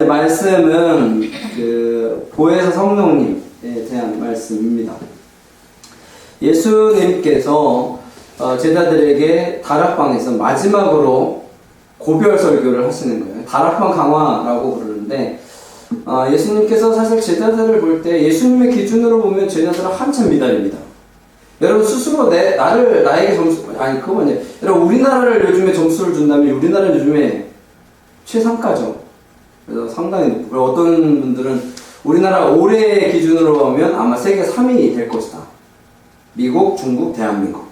말씀은 그 보혜사 성령님에 대한 말씀입니다. 예수님께서 제자들에게 다락방에서 마지막으로 고별 설교를 하시는 거예요. 다락방 강화라고 부르는데 예수님께서 사실 제자들을 볼 때 예수님의 기준으로 보면 제자들은 한참 미달입니다. 여러분 스스로 나에게 점수 그거 아니에요. 여러분 우리나라를 요즘에 점수를 준다면 우리나라는 요즘에 최상가죠. 그래서 상당히 높고 어떤 분들은 우리나라 올해 기준으로 보면 아마 세계 3위 될 것이다. 미국, 중국, 대한민국.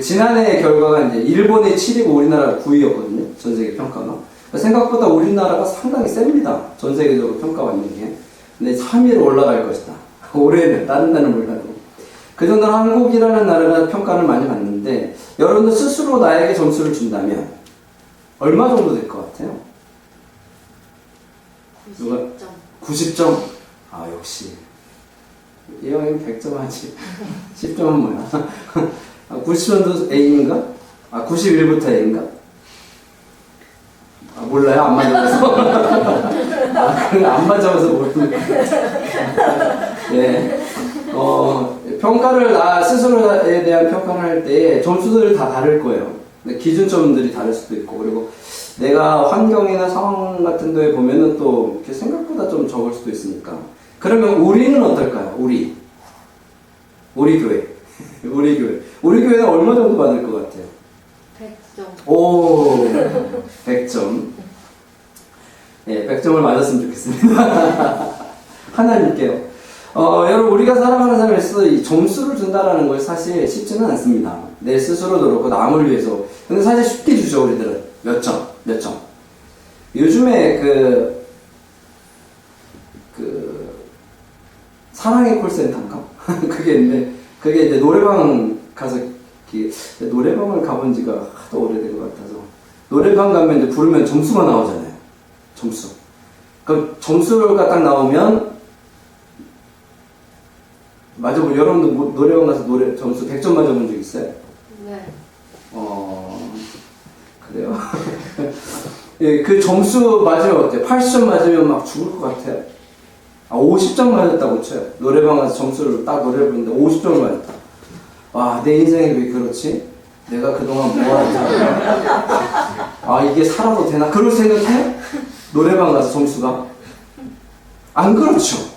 지난해 결과가 이제 일본이 7위고 우리나라가 9위였거든요. 전 세계 평가가. 생각보다 우리나라가 상당히 셉니다. 전 세계적으로 평가받는 게. 근데 3위로 올라갈 것이다. 올해는 다른 나라는 몰라도. 그 정도로 한국이라는 나라가 평가를 많이 받는데 여러분들 스스로 나에게 점수를 준다면 얼마 정도 될 것 같아요? 90점. 90점? 아 역시 이왕이면 100점 하지. 10점은 뭐야? 90점도 A인가? 91부터 A인가? 몰라요? 안 맞아서. 안 맞아서 모르는. 네. 평가를 나 스스로에 대한 평가를 할 때 점수들이 다 다를 거예요. 기준점들이 다를 수도 있고, 그리고 내가 환경이나 상황 같은 데에 보면은 또 생각보다 좀 적을 수도 있으니까. 그러면 우리는 어떨까요? 우리 교회. 우리 교회는 얼마 정도 받을 것 같아요? 100점. 오, 100점. 예, 100점을 맞았으면 좋겠습니다. 하나님께요. 여러분, 우리가 살아가는 삶에서 이 점수를 준다라는 걸 사실 쉽지는 않습니다. 내 스스로도 그렇고, 남을 위해서. 근데 사실 쉽게 주죠, 우리들은. 몇 점. 요즘에 사랑의 콜센터인가? 그게 이제 노래방 가서, 노래방을 가본 지가 하도 오래된 것 같아서. 노래방 가면 이제 부르면 점수가 나오잖아요. 점수. 그 점수가 딱 나오면, 맞아보고 여러분도 노래방 가서 노래 점수 100점 맞아본 적 있어요? 네. 그래요? 예, 그 점수 맞으면 어때요? 80점 맞으면 막 죽을 것 같아요. 50점 맞았다고 쳐요. 노래방 가서 점수를 딱 노래를 부르는데 50점을 맞았다. 와, 내 인생이 왜 그렇지? 내가 그동안 뭐하지? 이게 살아도 되나? 그럴 생각해요? 노래방 가서 점수가? 안 그렇죠.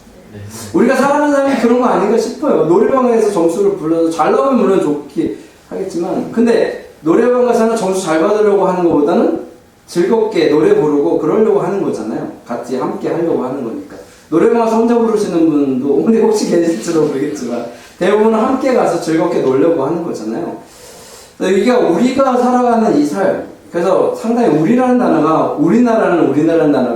우리가 살아가는 사람이 그런 거 아닌가 싶어요. 노래방에서 점수를 불러서 잘 나오면 물론 좋긴 하겠지만, 근데 노래방 가서는 점수 잘 받으려고 하는 것보다는 즐겁게 노래 부르고 그러려고 하는 거잖아요. 같이 함께 하려고 하는 거니까. 노래방 가서 혼자 부르시는 분도 근데 혹시 계실지도 모르겠지만 대부분은 함께 가서 즐겁게 놀려고 하는 거잖아요. 이게 우리가 살아가는 이 삶, 그래서 상당히 우리라는 단어가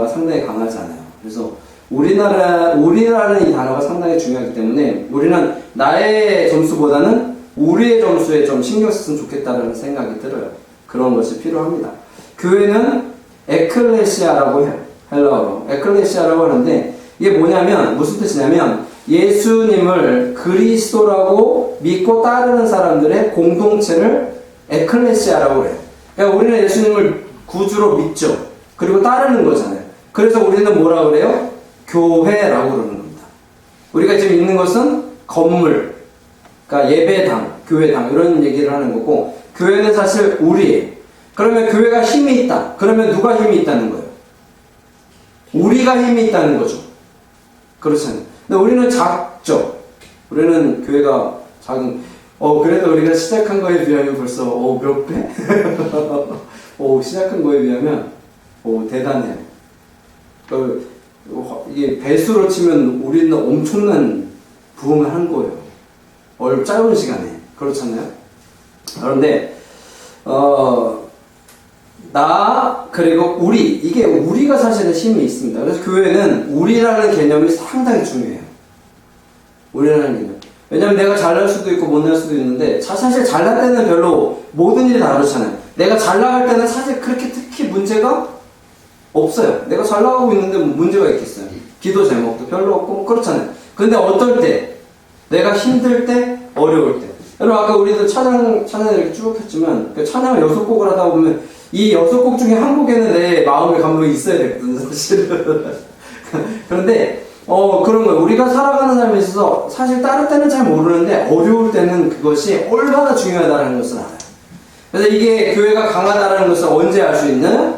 상당히 강하잖아요. 그래서 우리라는 이 단어가 상당히 중요하기 때문에 우리는 나의 점수보다는 우리의 점수에 좀 신경 썼으면 좋겠다는 생각이 들어요. 그런 것이 필요합니다. 교회는 에클레시아라고 해요. 헬라어로. 에클레시아라고 하는데 이게 뭐냐면 무슨 뜻이냐면 예수님을 그리스도라고 믿고 따르는 사람들의 공동체를 에클레시아라고 해요. 그러니까 우리는 예수님을 구주로 믿죠. 그리고 따르는 거잖아요. 그래서 우리는 뭐라고 그래요? 교회라고 그러는 겁니다. 우리가 지금 있는 것은 건물, 그러니까 예배당, 교회당 이런 얘기를 하는 거고 교회는 사실 우리예요. 그러면 교회가 힘이 있다. 그러면 누가 힘이 있다는 거예요? 우리가 힘이 있다는 거죠. 그렇잖아요. 근데 우리는 작죠. 우리는 교회가 작은, 그래도 우리가 시작한 거에 비하면 벌써, 몇 배? 시작한 거에 비하면, 대단해요. 이게 배수로 치면 우리는 엄청난 부흥을 한 거예요. 짧은 시간에. 그렇잖아요. 그런데, 그리고 이게 우리가 사실은 힘이 있습니다. 그래서 교회는 우리라는 개념이 상당히 중요해요. 우리라는 개념. 왜냐면 내가 잘날 수도 있고 못날 수도 있는데, 사실 잘날 때는 별로 모든 일이 다 그렇잖아요. 내가 잘 나갈 때는 사실 그렇게 특히 문제가 없어요. 내가 잘 나가고 있는데 뭐 문제가 있겠어요. 기도 제목도 별로 없고, 그렇잖아요. 근데 어떨 때, 내가 힘들 때, 어려울 때. 여러분, 아까 우리도 찬양 이렇게 쭉 했지만, 찬양을 6곡을 하다 보면, 이 6곡 중에 한 곡에는 내 마음의 감동이 있어야 되거든, 사실은. 그런데, 그런 거예요. 우리가 살아가는 삶에 있어서 사실 다른 때는 잘 모르는데 어려울 때는 그것이 얼마나 중요하다는 것을 알아요. 그래서 이게 교회가 강하다는 것을 언제 알 수 있는?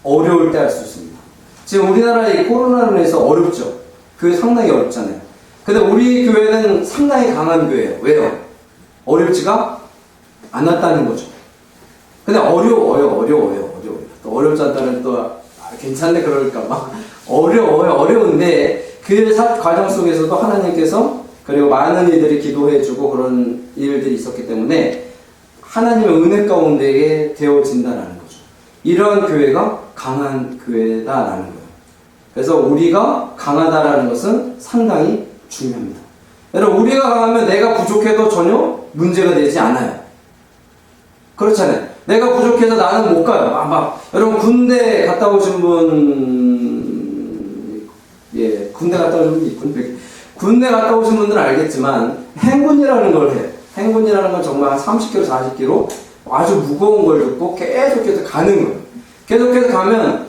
어려울 때 알 수 있습니다. 지금 우리나라 이 코로나로 인해서 어렵죠. 교회 상당히 어렵잖아요. 근데 우리 교회는 상당히 강한 교회예요. 왜요? 어렵지가 않았다는 거죠. 근데 어려워요. 또 어렵지 않다는 또 괜찮네 그럴까봐. 어려운데 그 과정 속에서도 하나님께서 그리고 많은 이들이 기도해주고 그런 일들이 있었기 때문에 하나님의 은혜 가운데에 되어진다라는 거죠. 이러한 교회가 강한 교회다라는 거예요. 그래서 우리가 강하다라는 것은 상당히 중요합니다. 여러분, 우리가 강하면 내가 부족해도 전혀 문제가 되지 않아요. 그렇잖아요. 내가 부족해서 나는 못 가요. 여러분, 군대 갔다 오신 분, 군대 갔다 오신 분 있군요. 군대 갔다 오신 분들은 알겠지만, 행군이라는 걸 해요. 행군이라는 건 정말 한 30km, 40km 아주 무거운 걸 듣고 계속해서 가는 거예요. 계속해서 가면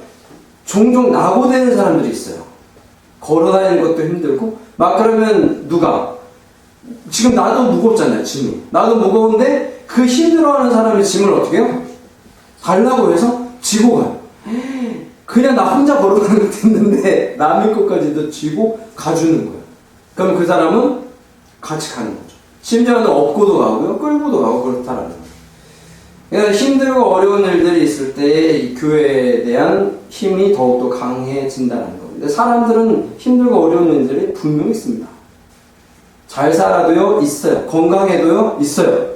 종종 낙오되는 사람들이 있어요. 걸어다니는 것도 힘들고, 그러면 누가? 지금 나도 무겁잖아요, 짐이. 나도 무거운데 그 힘들어하는 사람의 짐을 어떻게 해요? 달라고 해서 지고 가요. 그냥 나 혼자 걸어가는 것도 힘든데 남의 것까지도 쥐고 가주는 거예요. 그럼 그 사람은 같이 가는 거죠. 심지어는 업고도 가고요, 끌고도 가고 그렇다라는 거예요. 그러니까 힘들고 어려운 일들이 있을 때 이 교회에 대한 힘이 더욱더 강해진다는 거예요. 근데 사람들은 힘들고 어려운 일들이 분명히 있습니다. 잘 살아도요, 있어요. 건강해도요, 있어요.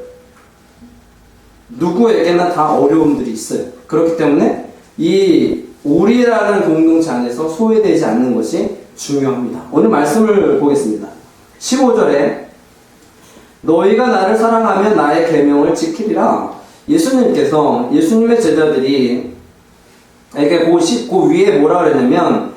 누구에게나 다 어려움들이 있어요. 그렇기 때문에 이 우리라는 공동체 안에서 소외되지 않는 것이 중요합니다. 오늘 말씀을 보겠습니다. 15절에 너희가 나를 사랑하면 나의 계명을 지키리라. 예수님께서 예수님의 제자들이 에게 그 위에 뭐라 그랬냐면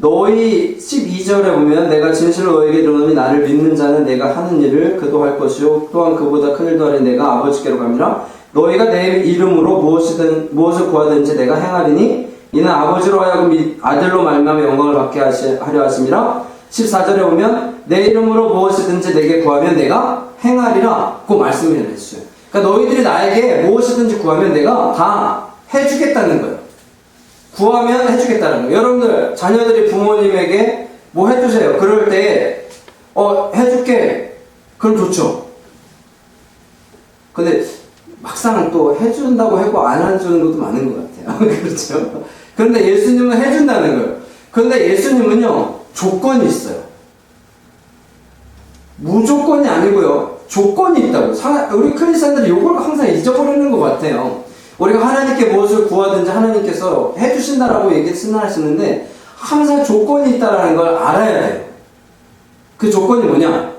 너희 12절에 보면 내가 진실로 너에게 이르노니 나를 믿는 자는 내가 하는 일을 그도 할 것이요 또한 그보다 큰 일도 하리 내가 아버지께로 갑니다. 너희가 내 이름으로 무엇을 구하든지 내가 행하리니 이는 아버지로 하여금 아들로 말미암아 영광을 받게 하려 하심이라. 14절에 보면 내 이름으로 무엇이든지 내게 구하면 내가 행하리라 그 말씀을 했어요. 그러니까 너희들이 나에게 무엇이든지 구하면 내가 다 해주겠다는 거예요. 구하면 해주겠다는 거예요. 여러분들 자녀들이 부모님에게 뭐 해주세요. 그럴 때 해줄게. 그럼 좋죠. 근데 막상 또 해준다고 하고 안 해주는 것도 많은 것 같아요. 그렇죠. 그런데 예수님은 해준다는 거예요. 그런데 예수님은요 조건이 있어요. 무조건이 아니고요 조건이 있다고. 우리 크리스천들이 이걸 항상 잊어버리는 것 같아요. 우리가 하나님께 무엇을 구하든지 하나님께서 해주신다라고 말씀하시는데 항상 조건이 있다는 걸 알아야 돼요. 그 조건이 뭐냐?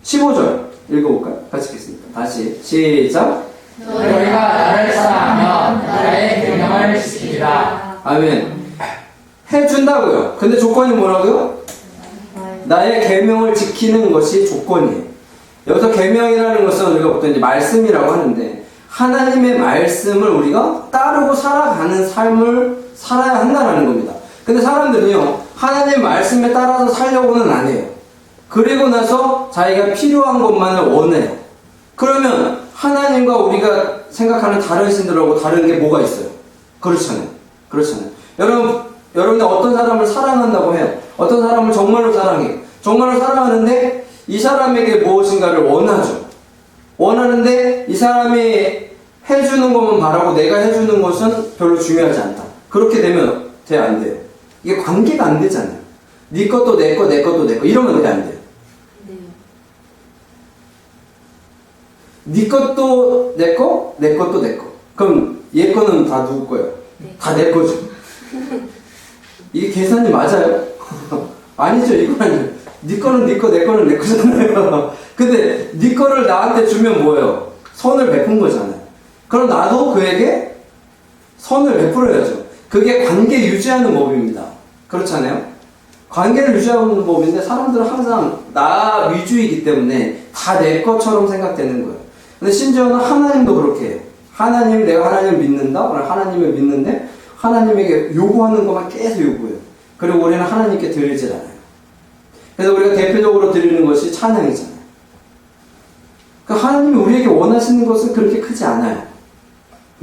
15절 읽어볼까요? 같이 읽겠습니다. 다시 시작. 너희가 나를 사랑하면 나의 계명을 지키리라. 아멘. 해준다고요. 근데 조건이 뭐라고요? 나의 계명을 지키는 것이 조건이에요. 여기서 계명이라는 것은 우리가 보통 이제 말씀이라고 하는데 하나님의 말씀을 우리가 따르고 살아가는 삶을 살아야 한다는 겁니다. 근데 사람들은요 하나님의 말씀에 따라서 살려고는 안 해요. 그리고 나서 자기가 필요한 것만을 원해요. 그러면 하나님과 우리가 생각하는 다른 신들하고 다른 게 뭐가 있어요? 그렇잖아요. 여러분들 어떤 사람을 사랑한다고 해요. 어떤 사람을 정말로 사랑해요. 정말로 사랑하는데 이 사람에게 무엇인가를 원하죠. 원하는데 이 사람이 해주는 것만 바라고 내가 해주는 것은 별로 중요하지 않다. 그렇게 되면 안 돼요. 이게 관계가 안 되잖아요. 네 것도 내 거, 내 것도 내 거. 이러면 안 돼요. 네 것도 내 거, 내 것도 내 거. 그럼 얘 거는 다 누구 거예요? 다 내 거죠. 이게 계산이 맞아요? 아니죠. 이건 아니에요. 네 거는 네 거, 내 거는 내 거잖아요. 근데 네 거를 나한테 주면 뭐예요? 선을 베푼 거잖아요. 그럼 나도 그에게 선을 베풀어야죠. 그게 관계 유지하는 법입니다. 그렇잖아요? 관계를 유지하는 법인데 사람들은 항상 나 위주이기 때문에 다 내 것처럼 생각되는 거예요. 근데 심지어는 하나님도 그렇게 해요. 내가 하나님을 믿는다? 오늘 하나님을 믿는데 하나님에게 요구하는 것만 계속 요구해요. 그리고 우리는 하나님께 드리질 않아요. 그래서 우리가 대표적으로 드리는 것이 찬양이잖아요. 그러니까 하나님이 우리에게 원하시는 것은 그렇게 크지 않아요.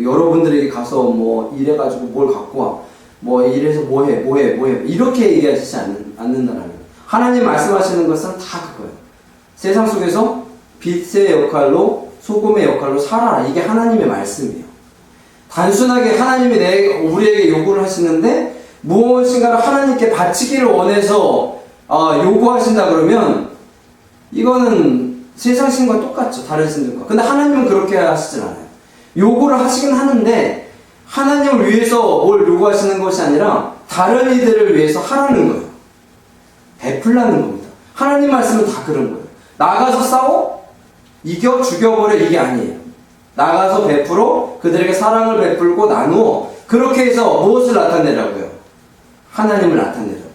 여러분들에게 가서 뭐 이래가지고 뭘 갖고 와, 뭐 이래서 뭐해 이렇게 얘기하시지 않는다라는 거예요. 하나님 말씀하시는 것은 다 그거예요. 세상 속에서 빛의 역할로 소금의 역할로 살아라. 이게 하나님의 말씀이에요. 단순하게 하나님이 우리에게 요구를 하시는데 무엇인가를 하나님께 바치기를 원해서 요구하신다 그러면 이거는 세상 신과 똑같죠. 다른 신들과. 근데 하나님은 그렇게 하시진 않아요. 요구를 하시긴 하는데 하나님을 위해서 뭘 요구하시는 것이 아니라 다른 이들을 위해서 하라는 거예요. 베풀라는 겁니다. 하나님 말씀은 다 그런 거예요. 나가서 싸워? 이겨? 죽여버려? 이게 아니에요. 나가서 베풀어 그들에게 사랑을 베풀고 나누어 그렇게 해서 무엇을 나타내라고요? 하나님을 나타내라고요.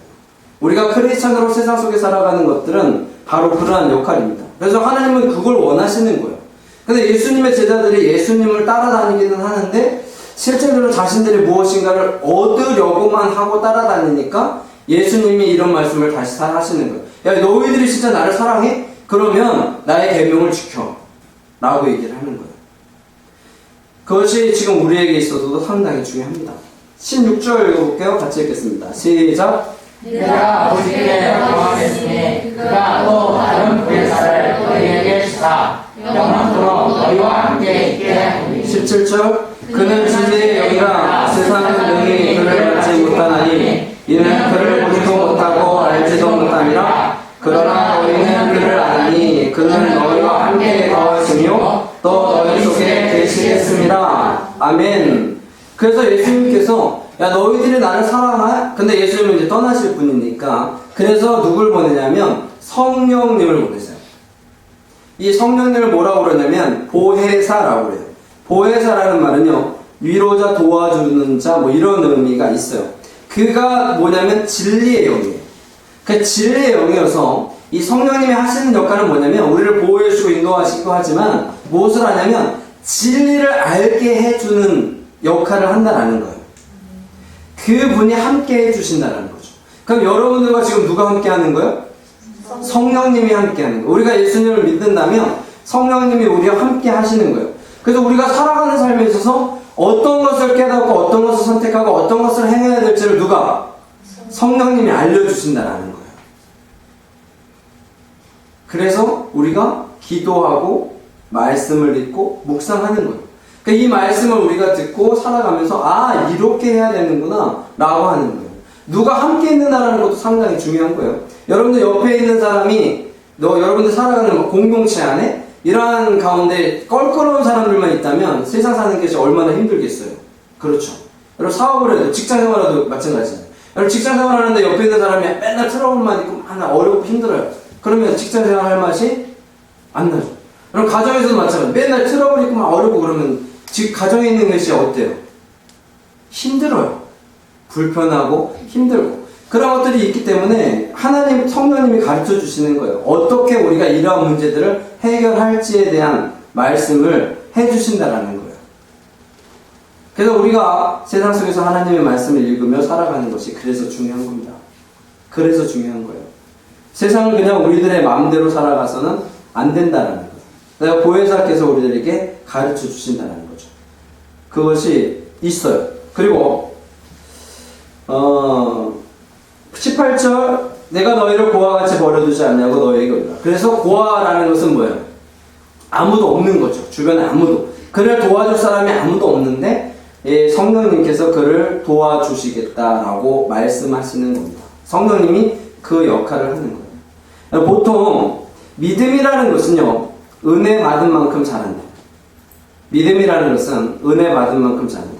우리가 크리스찬으로 세상 속에 살아가는 것들은 바로 그러한 역할입니다. 그래서 하나님은 그걸 원하시는 거예요. 근데 예수님의 제자들이 예수님을 따라다니기는 하는데 실제로 자신들이 무엇인가를 얻으려고만 하고 따라다니니까 예수님이 이런 말씀을 다시 하시는 거예요. 야, 너희들이 진짜 나를 사랑해? 그러면 나의 계명을 지켜 라고 얘기를 하는 거예요. 그것이 지금 우리에게 있어서도 상당히 중요합니다. 16절 읽어볼게요. 같이 읽겠습니다. 시작. 내가 아버지께 명령하였으니 그가 또 다른 보혜사를 너희에게 주사 영원토록 너희와 함께 있게 하리니 17절. 그는 진리의 영이라 세상은 능히 그를 알지 못하나니 이는 그를 보지도 못하고 알지도 못함이라. 그러나 너희는 그를 아나니 그는 너희와 함께 거하시며 또 너희 속에 계시겠습니다. 아멘. 그래서 예수님께서 야 너희들이 나를 사랑해? 근데 예수님은 이제 떠나실 분이니까 그래서 누굴 보내냐면 성령님을 보내세요. 이 성령님을 뭐라고 그러냐면 보혜사라고 그래요. 보혜사라는 말은요 위로자, 도와주는 자 뭐 이런 의미가 있어요. 그가 뭐냐면 진리의 영이에요. 그 진리의 영이어서 이 성령님이 하시는 역할은 뭐냐면 우리를 보호해주고 인도하시기도 하지만 무엇을 하냐면 진리를 알게 해주는 역할을 한다라는 거예요. 그분이 함께 해주신다라는 거죠. 그럼 여러분들과 지금 누가 함께 하는 거예요? 성령님이 함께 하는 거예요. 우리가 예수님을 믿는다면 성령님이 우리와 함께 하시는 거예요. 그래서 우리가 살아가는 삶에 있어서 어떤 것을 깨닫고 어떤 것을 선택하고 어떤 것을 행해야 될지를 누가? 성령님이 알려주신다라는 거예요. 그래서 우리가 기도하고 말씀을 읽고 묵상하는 거예요. 그러니까 이 말씀을 우리가 듣고 살아가면서 아 이렇게 해야 되는구나 라고 하는 거예요. 누가 함께 있는다라는 것도 상당히 중요한 거예요. 여러분들 옆에 있는 사람이 여러분들 살아가는 공동체 안에 이러한 가운데 껄끄러운 사람들만 있다면 세상 사는 게 얼마나 힘들겠어요. 그렇죠. 여러분 사업을 해도 직장 생활해도 마찬가지잖아요. 여러분 직장 생활하는데 옆에 있는 사람이 맨날 트러블만 있고 맨날 어렵고 힘들어요. 그러면 직장 생활 할 맛이 안 나죠. 그럼 가정에서도 마찬가지예요. 맨날 트러블 있고 막 어렵고 그러면 가정에 있는 것이 어때요? 힘들어요. 불편하고 힘들고 그런 것들이 있기 때문에 하나님 성령님이 가르쳐 주시는 거예요. 어떻게 우리가 이러한 문제들을 해결할지에 대한 말씀을 해주신다라는 거예요. 그래서 우리가 세상 속에서 하나님의 말씀을 읽으며 살아가는 것이 그래서 중요한 겁니다. 그래서 중요한 거예요. 세상은 그냥 우리들의 마음대로 살아가서는 안 된다라는 거예요. 그래서 보혜사께서 우리들에게 가르쳐 주신다는 거죠. 그것이 있어요. 그리고 18절 내가 너희를 고아와 같이 버려두지 않냐고 너희에게 이르라. 그래서 고아라는 것은 뭐예요? 아무도 없는 거죠. 주변에 아무도. 그를 도와줄 사람이 아무도 없는데 성령님께서 그를 도와주시겠다라고 말씀하시는 겁니다. 성령님이 그 역할을 하는 거예요. 보통 믿음이라는 것은요 은혜 받은 만큼 잘한다. 믿음이라는 것은 은혜 받은 만큼 잘한다.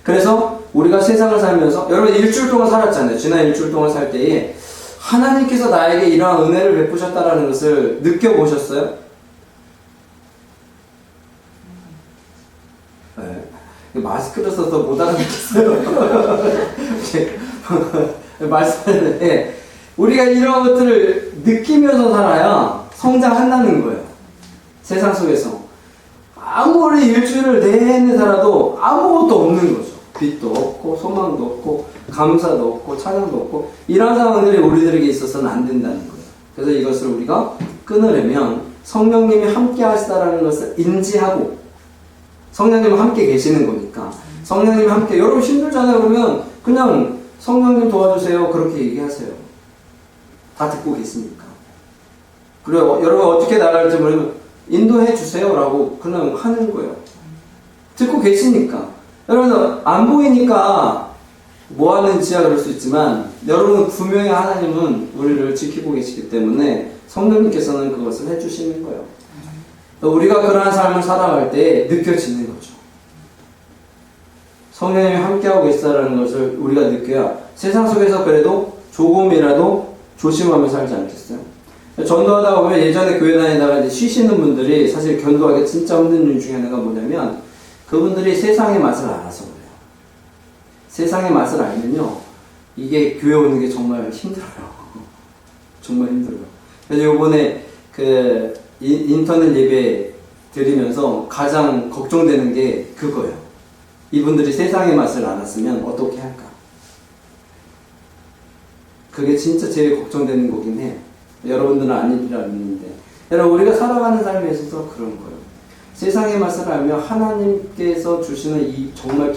그래서 우리가 세상을 살면서 여러분 일주일 동안 살았잖아요. 지난 일주일 동안 살 때에 하나님께서 나에게 이러한 은혜를 베푸셨다라는 것을 느껴보셨어요? 네. 마스크를 써서 못 알아듣겠어요. 말씀하는데 우리가 이런 것들을 느끼면서 살아야 성장한다는 거예요. 세상 속에서 아무리 일주일을 내내 살아도 아무것도 없는 거죠. 빛도 없고 소망도 없고 감사도 없고 찬양도 없고 이런 상황들이 우리들에게 있어서는 안 된다는 거예요. 그래서 이것을 우리가 끊으려면 성령님이 함께 하시다라는 것을 인지하고 성령님은 함께 계시는 거니까 성령님 함께 여러분 힘들잖아요. 그러면 그냥 성령님 도와주세요 그렇게 얘기하세요. 다 듣고 계시니까. 그리고 여러분 어떻게 나갈지 모르면 인도해 주세요 라고 그냥 하는 거예요. 듣고 계시니까. 여러분 안 보이니까 뭐 하는지야 그럴 수 있지만 여러분 분명히 하나님은 우리를 지키고 계시기 때문에 성령님께서는 그것을 해주시는 거예요. 우리가 그러한 삶을 살아갈 때 느껴지는 거죠. 성령님이 함께하고 계시다는 것을 우리가 느껴야 세상 속에서 그래도 조금이라도 조심하며 살지 않겠어요? 전도하다 보면 예전에 교회 다니다가 이제 쉬시는 분들이 사실 견도하기 진짜 힘든 이유 중에 하나가 뭐냐면 그분들이 세상의 맛을 알아서 그래요. 세상의 맛을 알면요 이게 교회 오는 게 정말 힘들어요. 정말 힘들어요. 그래서 요번에 그 인터넷 예배 드리면서 가장 걱정되는 게 그거예요. 이분들이 세상의 맛을 알았으면 어떻게 할까? 그게 진짜 제일 걱정되는 거긴 해요. 여러분들은 아니리라 믿는데 여러분 우리가 살아가는 삶에 있어서 그런 거예요. 세상의 맛을 알며 하나님께서 주시는 이 정말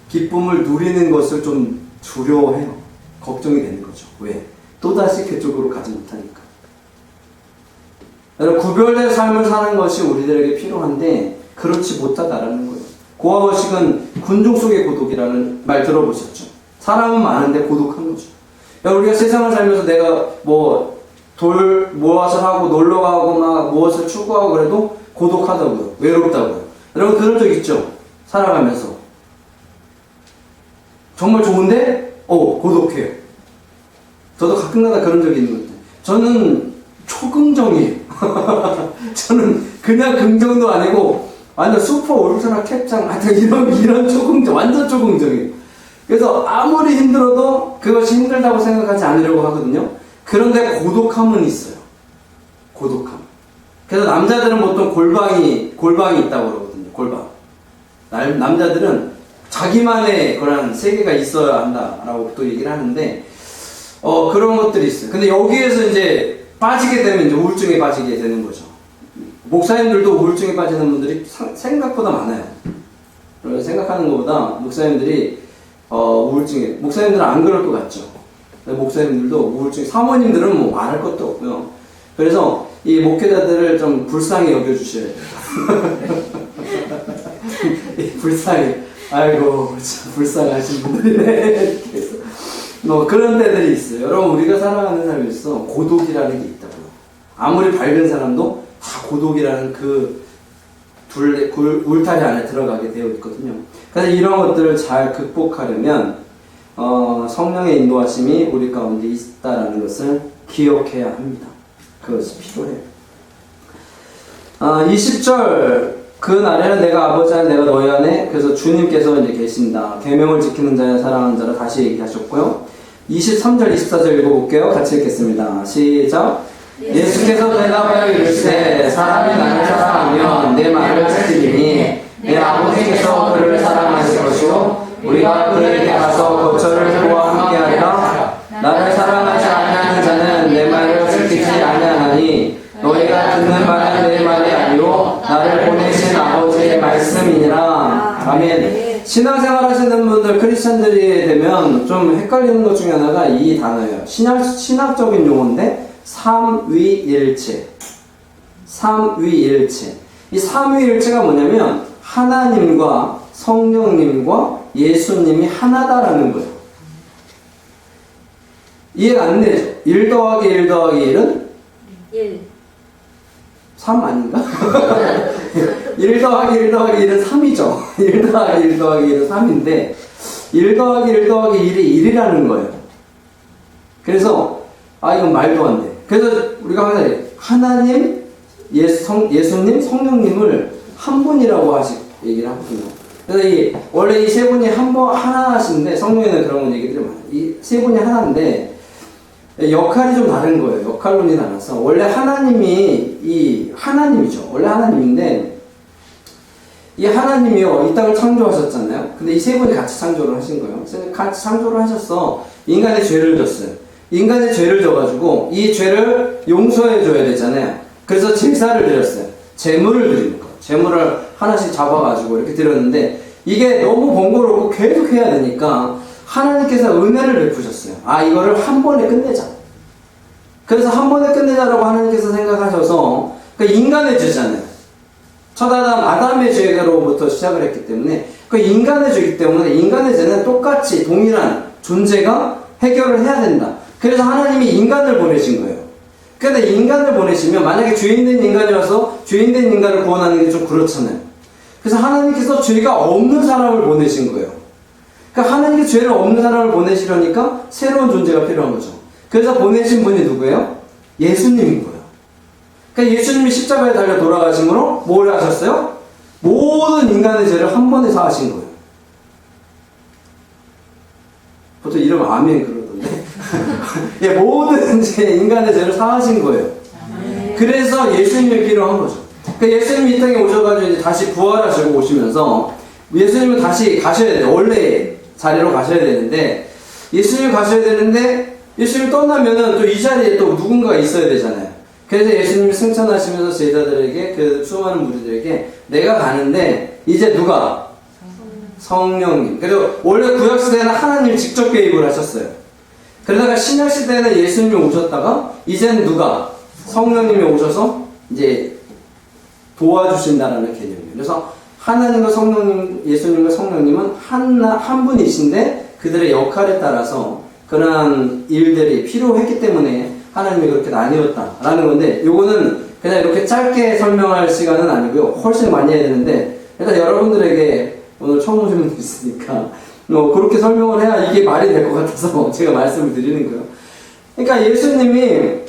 기쁨을 누리는 것을 좀 두려워해요. 걱정이 되는 거죠. 왜? 또다시 그쪽으로 가지 못하니까. 여러분 구별된 삶을 사는 것이 우리들에게 필요한데 그렇지 못하다라는 거예요. 고아원식은 군중 속의 고독이라는 말 들어보셨죠? 사람은 많은데 고독한 거죠. 우리가 세상을 살면서 내가 뭐 돌 무엇을 하고 놀러 가고 막 무엇을 추구하고 그래도 고독하다고요. 외롭다고요. 여러분 그런 적 있죠? 살아가면서 정말 좋은데 고독해요. 저도 가끔가다 그런 적이 있는 것 같아요. 저는 초긍정이에요. 저는 그냥 긍정도 아니고 완전 슈퍼 울트라 캡장 이런 초긍정, 완전 초긍정이에요. 그래서 아무리 힘들어도 그것이 힘들다고 생각하지 않으려고 하거든요. 그런데 고독함은 있어요. 고독함. 그래서 남자들은 보통 골방이 있다고 그러거든요. 골방. 남자들은 자기만의 그런 세계가 있어야 한다라고 또 얘기를 하는데 그런 것들이 있어요. 근데 여기에서 이제 빠지게 되면 이제 우울증에 빠지게 되는 거죠. 목사님들도 우울증에 빠지는 분들이 생각보다 많아요. 생각하는 것보다 목사님들이 목사님들은 안 그럴 것 같죠. 목사님들도 우울증, 사모님들은 뭐 말할 것도 없고요. 그래서 이 목회자들을 좀 불쌍히 여겨주셔야 돼요. 불쌍히, 아이고, 참 불쌍하신 분들이네. 그래서 뭐 그런 때들이 있어요. 여러분, 우리가 살아가는 삶에서 고독이라는 게 있다고요. 아무리 밝은 사람도 다 고독이라는 그 울타리 안에 들어가게 되어 있거든요. 그래서 이런 것들을 잘 극복하려면 성령의 인도하심이 우리 가운데 있다라는 것을 기억해야 합니다. 그것이 필요해요. 20절 그 날에는 내가 아버지 안에 내가 너희 안에 그래서 주님께서 이제 계신다. 계명을 지키는 자야 사랑하는 자라 다시 얘기하셨고요. 23절 24절 읽어볼게요. 같이 읽겠습니다. 시작. 예수께서 대답하여 이르시되 사람이 나를 사랑하면 내 말을 지키리니 내 아버지께서 그를 사랑하실 것이요 우리가 그에게 가서 거처를 그와 함께하리라. 나를 사랑하지 아니하는 자는 내 말을 지키지 아니하나니 너희가 듣는 말은 내 말이 아니요 나를 보내신 아버지의 말씀이니라. 아멘. 신앙생활 하시는 분들 크리스천들이 되면 좀 헷갈리는 것 중에 하나가 이 단어예요. 신학적인 용어인데 삼위일체. 삼위일체. 이 삼위일체가 뭐냐면 하나님과 성령님과 예수님이 하나다라는 거예요. 이해가 안 되죠? 1 더하기 1 더하기 1은? 1. 3 아닌가? 1 더하기 1 더하기 1은 3이죠. 1 더하기 1 더하기 1은 3인데 1 더하기 1 더하기 1이 1이라는 거예요. 그래서 이건 말도 안 돼. 그래서 우리가 항상 하나님, 예수님, 성령님을 한 분이라고 얘기를 하거든요. 그래서 원래 이 세 분이 하나 하시는데 성령에는 그런 얘기들이 많아요. 이 세 분이 하나인데 역할이 좀 다른 거예요. 역할론이 달라서 원래 하나님이 하나님이죠. 원래 하나님인데 이 하나님이요, 이 땅을 창조하셨잖아요. 근데 이 세 분이 같이 창조를 하신 거예요. 같이 창조를 하셔서 인간의 죄를 졌어요. 인간의 죄를 져가지고 이 죄를 용서해줘야 되잖아요. 그래서 제사를 드렸어요. 제물을 드리는 거예요. 제물을 하나씩 잡아가지고 이렇게 드렸는데 이게 너무 번거롭고 계속 해야 되니까 하나님께서 은혜를 베푸셨어요. 아, 이거를 한 번에 끝내자. 그래서 한 번에 끝내자라고 하나님께서 생각하셔서 인간의 죄잖아요. 첫 아담의 죄로부터 시작을 했기 때문에 그 인간의 죄이기 때문에 인간의 죄는 똑같이 동일한 존재가 해결을 해야 된다. 그래서 하나님이 인간을 보내신 거예요. 근데 인간을 보내시면 만약에 죄인된 인간이라서 죄인된 인간을 구원하는 게 좀 그렇잖아요. 그래서 하나님께서 죄가 없는 사람을 보내신 거예요. 그러니까 하나님께 죄를 없는 사람을 보내시려니까 새로운 존재가 필요한 거죠. 그래서 보내신 분이 누구예요? 예수님인 거예요. 그러니까 예수님이 십자가에 달려 돌아가심으로 뭘 하셨어요? 모든 인간의 죄를 한 번에 사하신 거예요. 보통 이러면 아멘 그러던데. 예, 모든 인간의 죄를 사하신 거예요. 그래서 예수님이 필요한 거죠. 그러니까 예수님이 이 땅에 오셔가지고 이제 다시 부활하시고 오시면서 예수님은 다시 가셔야 돼요. 원래 자리로 가셔야 되는데 예수님이 가셔야 되는데 예수님이 떠나면은 또 이 자리에 또 누군가가 있어야 되잖아요. 그래서 예수님이 승천하시면서 제자들에게 그 수많은 무리들에게 내가 가는데 이제 누가? 성령님. 그래서 원래 구약시대에는 하나님 직접 개입을 하셨어요. 그러다가 신약시대에는 예수님이 오셨다가 이제는 누가? 성령님이 오셔서 이제 도와주신다라는 개념이에요. 그래서 하나님과 성령님, 예수님과 성령님은 한 분이신데 그들의 역할에 따라서 그러한 일들이 필요했기 때문에 하나님이 그렇게 나뉘었다라는 건데 요거는 그냥 이렇게 짧게 설명할 시간은 아니고요. 훨씬 많이 해야 되는데 일단 여러분들에게 오늘 처음 오신 분들 있으니까 그렇게 설명을 해야 이게 말이 될 것 같아서 제가 말씀을 드리는 거예요. 그러니까 예수님이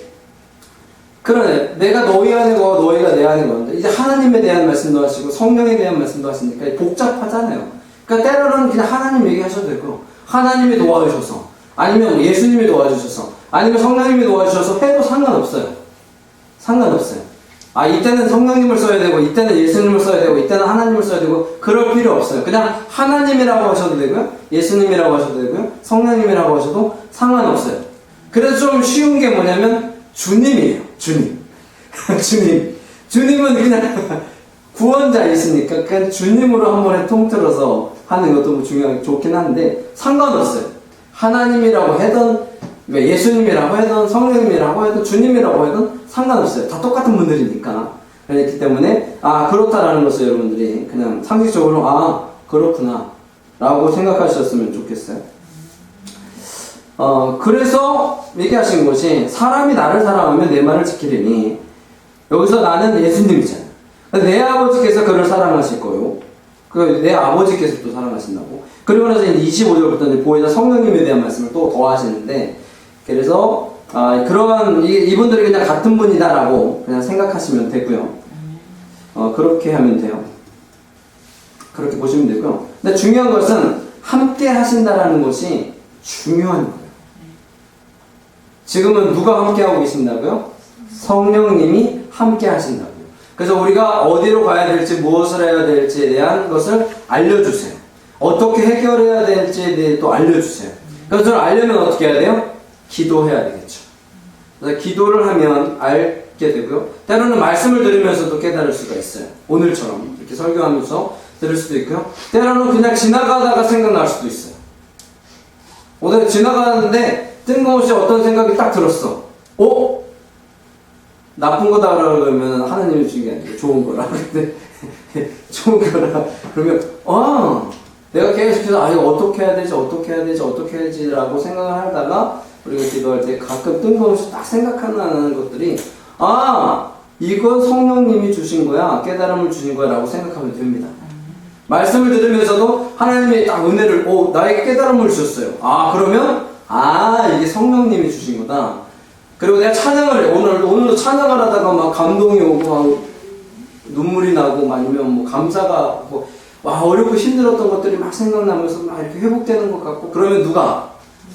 그러네. 내가 너희 안에 거고 너희가 내 안에 거인데 이제 하나님에 대한 말씀도 하시고 성령에 대한 말씀도 하시니까 복잡하잖아요. 그러니까 때로는 그냥 하나님 얘기하셔도 되고 하나님이 도와주셔서 아니면 예수님이 도와주셔서 아니면 성령님이 도와주셔서 해도 상관없어요. 상관없어요. 아, 이때는 성령님을 써야 되고 이때는 예수님을 써야 되고 이때는 하나님을 써야 되고 그럴 필요 없어요. 그냥 하나님이라고 하셔도 되고요. 예수님이라고 하셔도 되고요. 성령님이라고 하셔도 상관없어요. 그래서 좀 쉬운 게 뭐냐면 주님이에요. 주님. 주님은 그냥 구원자이시니까 그냥 주님으로 한 번에 통틀어서 하는 것도 좋긴 한데 상관없어요. 하나님이라고 하든 예수님이라고 하든 성령님이라고 하든 주님이라고 하든 상관없어요. 다 똑같은 분들이니까. 그렇기 때문에 그렇다라는 것을 여러분들이 그냥 상식적으로 그렇구나 라고 생각하셨으면 좋겠어요. 그래서 얘기하신 것이 사람이 나를 사랑하면 내 말을 지키리니 여기서 나는 예수님이잖아요. 내 아버지께서 그를 사랑하실 거요. 내 아버지께서 또 사랑하신다고. 그리고 나서 이제 25절부터 보혜사 성령님에 대한 말씀을 또 더 하시는데 그래서 그러한 이분들이 그냥 같은 분이다라고 그냥 생각하시면 되고요. 그렇게 하면 돼요. 그렇게 보시면 되고요. 근데 중요한 것은 함께 하신다라는 것이 중요한 거예요. 지금은 누가 함께 하고 계신다고요? 성령님이 함께 하신다고요. 그래서 우리가 어디로 가야 될지 무엇을 해야 될지에 대한 것을 알려주세요. 어떻게 해결해야 될지에 대해 또 알려주세요. 그래서 저를 알려면 어떻게 해야 돼요? 기도해야 되겠죠. 그래서 기도를 하면 알게 되고요. 때로는 말씀을 들으면서도 깨달을 수가 있어요. 오늘처럼 이렇게 설교하면서 들을 수도 있고요. 때로는 그냥 지나가다가 생각날 수도 있어요. 오늘 지나가는데 뜬금없이 어떤 생각이 딱 들었어. 나쁜 거다 그러면 하나님이 주신 게 아니고 좋은 거라. 근데 좋은 거라. 그러면 내가 계속해서 이거 어떻게 해야 되지 라고 생각을 하다가 우리가 기도할 때 가끔 뜬금없이 딱 생각하는 것들이 이건 성령님이 주신 거야, 깨달음을 주신 거야 라고 생각하면 됩니다. 말씀을 들으면서도 하나님이 딱 은혜를 나에게 깨달음을 주셨어요. 그러면 이게 성령님이 주신 거다. 그리고 내가 찬양을 해. 오늘도 찬양을 하다가 막 감동이 오고 막 눈물이 나고 아니면 감사가 어렵고 힘들었던 것들이 막 생각나면서 막 이렇게 회복되는 것 같고 그러면 누가?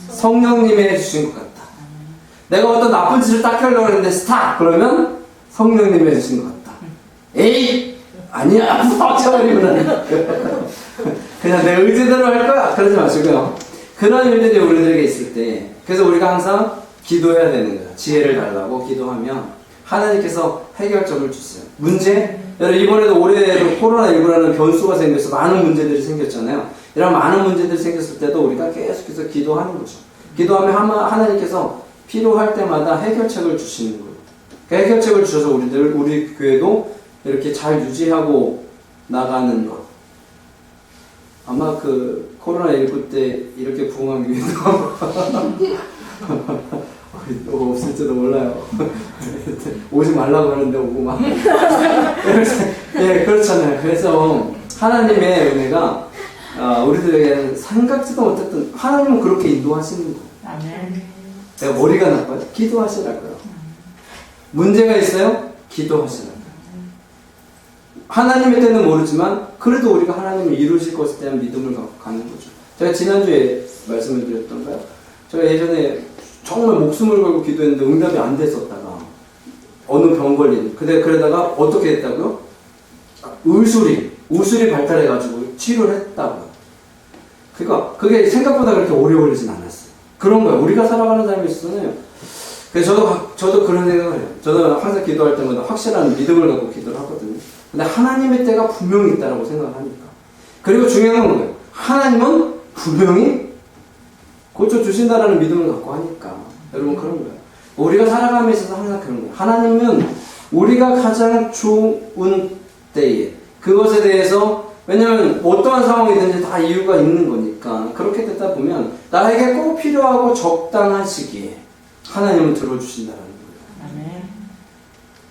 성령님이 해주신 것 같다. 내가 어떤 나쁜 짓을 딱 하려고 했는데 스탑! 그러면 성령님이 해주신 것 같다. 에이! 아니야 빡쳐버리고 나는 그냥 내 의지대로 할 거야 그러지 마시고요. 그런 일들이 우리들에게 있을 때 그래서 우리가 항상 기도해야 되는 거예요. 지혜를 달라고 기도하면 하나님께서 해결점을 주세요. 문제? 여러분 이번에도 올해도 코로나19라는 변수가 생겨서 많은 문제들이 생겼잖아요. 이런 많은 문제들이 생겼을 때도 우리가 계속해서 기도하는 거죠. 기도하면 하나님께서 필요할 때마다 해결책을 주시는 거예요. 그 해결책을 주셔서 우리 교회도 이렇게 잘 유지하고 나가는 것. 아마 그 코로나19 때 이렇게 부흥하기 위해서 없을지도 몰라요. 오지 말라고 하는데 오고 막. 예, 그렇잖아요. 그래서 하나님의 은혜가 우리들에게는 생각지도 못했던 하나님은 그렇게 인도하시는 거예요. 아멘. 내가 머리가 나빠요? 기도하시라고요. 문제가 있어요? 기도하시라고요. 하나님의 때는 모르지만 그래도 우리가 하나님을 이루실 것에 대한 믿음을 갖고 가는 거죠. 제가 지난주에 말씀을 드렸던가요? 제가 예전에 정말 목숨을 걸고 기도했는데 응답이 안 됐었다가 어느 병 걸린 그러다가 어떻게 했다고요? 우술이 발달해가지고 치료를 했다고요. 그러니까 그게 생각보다 그렇게 오래 걸리진 않았어요. 그런 거예요. 우리가 살아가는 삶에 있어서는. 그래서 저도 그런 생각을 해요. 저는 항상 기도할 때마다 확실한 믿음을 갖고 기도를 하거든요. 근데 하나님의 때가 분명히 있다고 생각을 하니까. 그리고 중요한 건 뭐예요? 하나님은 분명히 고쳐주신다라는 믿음을 갖고 하니까. 여러분 그런 거예요. 우리가 살아감에 있어서 항상 그런 거예요. 하나님은 우리가 가장 좋은 때에 그것에 대해서 왜냐면 어떠한 상황이든지 다 이유가 있는 거니까 그렇게 되다 보면 나에게 꼭 필요하고 적당한 시기에 하나님은 들어주신다라는 거예요. 아멘.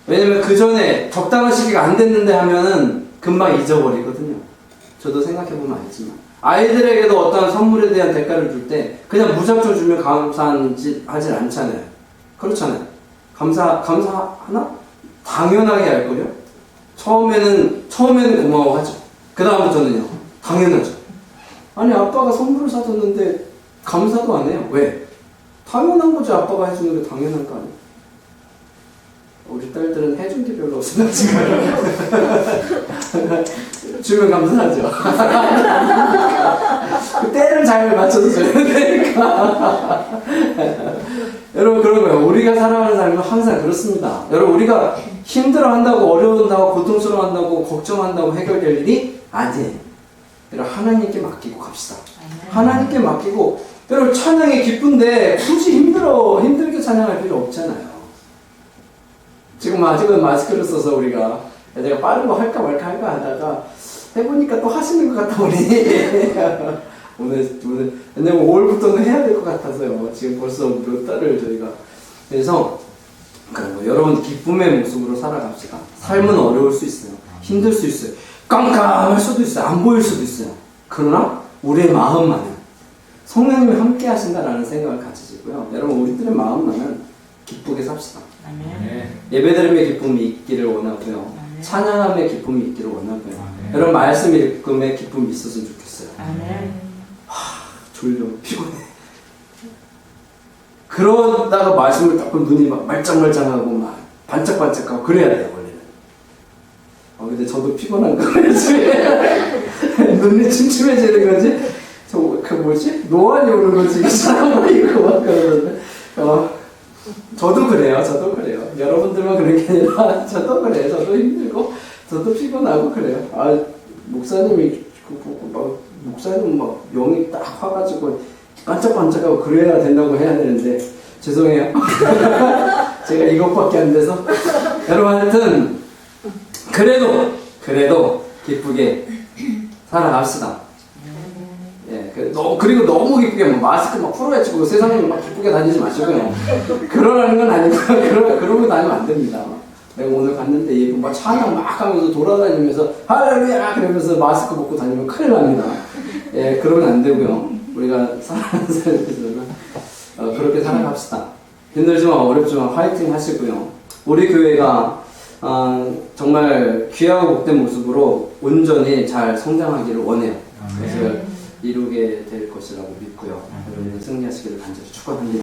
왜냐면 그 전에 적당한 시기가 안 됐는데 하면은 금방 잊어버리거든요. 저도 생각해보면 알지만 아이들에게도 어떤 선물에 대한 대가를 줄 때 그냥 무작정 주면 감사하지 않잖아요. 그렇잖아요. 감사하나? 당연하게 할걸요? 처음에는 고마워하죠. 그 다음부터는요, 당연하죠. 아니, 아빠가 선물을 사줬는데 감사도 안 해요. 왜? 당연한 거죠. 아빠가 해주는 게 당연한 거 아니에요. 우리 딸들은 해준 게 별로 없어요, 지금. 주면 감사하죠. 그 때를 잘 맞춰서 줘야 되니까. 여러분, 그런 거예요. 우리가 살아가는 삶은 항상 그렇습니다. 여러분, 우리가 힘들어한다고, 어려운다고, 고통스러워한다고, 걱정한다고 해결될 일이 아니에요. 여러분, 하나님께 맡기고 갑시다. 하나님께 맡기고, 여러분, 찬양이 기쁜데 굳이 힘들게 찬양할 필요 없잖아요. 지금 아직은 마스크를 써서 우리가 내가 빠른 거 할까 말까 하다가 해보니까 또 하시는 것 같아 보니 오늘 왜냐면 5월부터는 해야 될 것 같아서요. 지금 벌써 몇 달을 저희가 그래서 그런 거 여러분 기쁨의 모습으로 살아갑시다. 삶은 어려울 수 있어요. 힘들 수 있어요. 깜깜할 수도 있어요. 안 보일 수도 있어요. 그러나 우리의 마음만은 성령님이 함께 하신다라는 생각을 가지시고요. 여러분 우리들의 마음만은 기쁘게 삽시다. 아멘. 예배드림의 기쁨이 있기를 원하고요. 찬양함의 기쁨이 있기를 원하고요. 여러분 말씀 읽음의 기쁨이 있었으면 좋겠어요. 아멘. 졸려 피곤해. 그러다가 말씀을 딱 보면 눈이 막 말짱말짱하고 막 반짝반짝하고 그래야 돼요 원래는. 근데 저도 피곤한 거예요. 눈이 침침해지는 거지. 그 뭐지? 노안이 오는 거지. 사람 보이고 막 그러는데. 저도 그래요. 여러분들만 그런 게 아니라 저도 그래요. 저도 힘들고 저도 피곤하고 그래요. 목사님이 목사님 막 영이 딱 와가지고 반짝반짝하고 그래야 된다고 해야 되는데 죄송해요. 제가 이것밖에 안 돼서 여러분 하여튼 그래도 기쁘게 살아갑시다. 예, 그리고 너무 기쁘게 마스크 막 풀어헤치고 세상에 막 기쁘게 다니지 마시고요. 그러라는 건 아니고요. 그러고 다니면 안 됩니다. 내가 오늘 갔는데 막 찬양 막 하면서 돌아다니면서 할렐루야 그러면서 마스크 벗고 다니면 큰일 납니다. 예, 그러면 안 되고요. 우리가 살아가는 삶에서는 그렇게 살아갑시다. 힘들지만 어렵지만 화이팅 하시고요. 우리 교회가 정말 귀하고 복된 모습으로 온전히 잘 성장하기를 원해요. 그래서 이루게 될 것이라고 믿고요. 여러분들 승리하시기를 간절히 축원합니다.